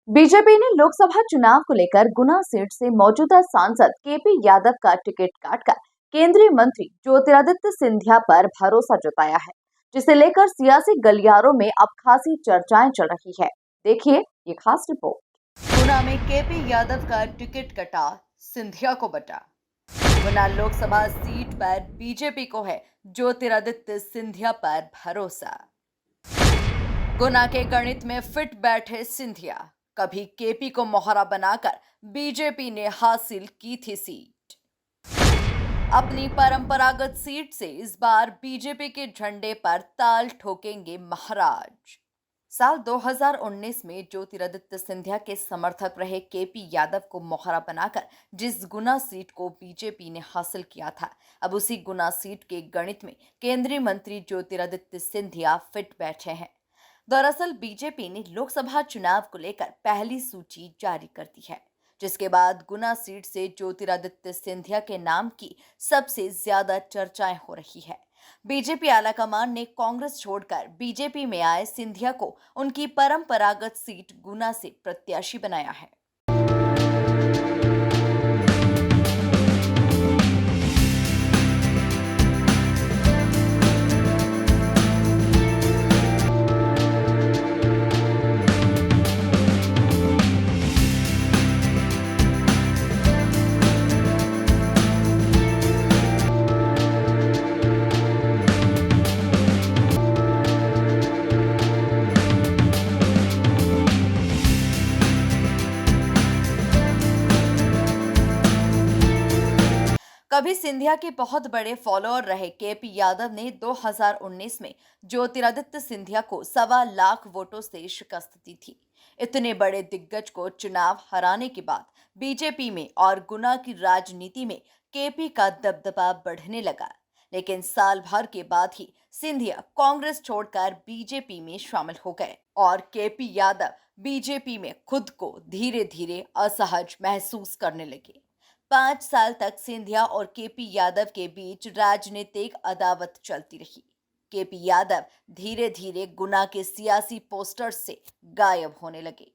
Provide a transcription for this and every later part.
BJP ने लोकसभा चुनाव को लेकर गुना सीट से मौजूदा सांसद केपी यादव का टिकट काटकर केंद्रीय मंत्री ज्योतिरादित्य सिंधिया पर भरोसा जताया है, जिसे लेकर सियासी गलियारों में अब खासी चर्चाएं चल रही है। देखिए ये खास रिपोर्ट। गुना में केपी यादव का टिकट कटा, सिंधिया को बटा। गुना लोकसभा सीट पर बीजेपी को है ज्योतिरादित्य सिंधिया पर भरोसा। गुना के गणित में फिट बैठे सिंधिया, कभी केपी को मोहरा बनाकर बीजेपी ने हासिल की थी सीट। अपनी परंपरागत सीट से इस बार बीजेपी के झंडे पर ताल ठोकेंगे महाराज। साल 2019 में ज्योतिरादित्य सिंधिया के समर्थक रहे केपी यादव को मोहरा बनाकर जिस गुना सीट को बीजेपी ने हासिल किया था, अब उसी गुना सीट के गणित में केंद्रीय मंत्री ज्योतिरादित्य सिंधिया फिट बैठे हैं। दरअसल बीजेपी ने लोकसभा चुनाव को लेकर पहली सूची जारी कर दी है, जिसके बाद गुना सीट से ज्योतिरादित्य सिंधिया के नाम की सबसे ज्यादा चर्चाएं हो रही है। बीजेपी आलाकमान ने कांग्रेस छोड़कर बीजेपी में आए सिंधिया को उनकी परंपरागत सीट गुना से प्रत्याशी बनाया है। कभी सिंधिया के बहुत बड़े फॉलोअर रहे केपी यादव ने 2019 में ज्योतिरादित्य सिंधिया को 1.25 लाख वोटों से शिकस्त दी थी। इतने बड़े दिग्गज को चुनाव हराने के बाद बीजेपी में और गुना की राजनीति में केपी का दबदबा बढ़ने लगा। लेकिन साल भर के बाद ही सिंधिया कांग्रेस छोड़कर बीजेपी में शामिल हो गए और केपी यादव बीजेपी में खुद को धीरे धीरे असहज महसूस करने लगे। 5 साल तक सिंधिया और केपी यादव के बीच राजनीतिक अदावत चलती रही। केपी यादव धीरे धीरे गुना के सियासी पोस्टर्स से गायब होने लगे।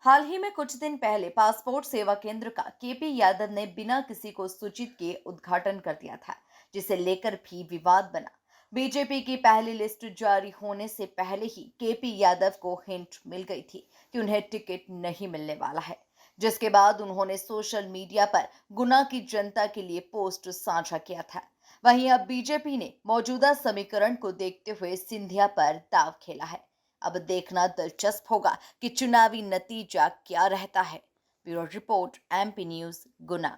हाल ही में कुछ दिन पहले पासपोर्ट सेवा केंद्र का केपी यादव ने बिना किसी को सूचित किए उद्घाटन कर दिया था, जिसे लेकर भी विवाद बना। बीजेपी की पहली लिस्ट जारी होने से पहले ही केपी यादव को हिंट मिल गई थी कि उन्हें टिकट नहीं मिलने वाला है, जिसके बाद उन्होंने सोशल मीडिया पर गुना की जनता के लिए पोस्ट साझा किया था। वहीं अब बीजेपी ने मौजूदा समीकरण को देखते हुए सिंधिया पर दाव खेला है। अब देखना दिलचस्प होगा कि चुनावी नतीजा क्या रहता है। ब्यूरो रिपोर्ट, एमपी न्यूज, गुना।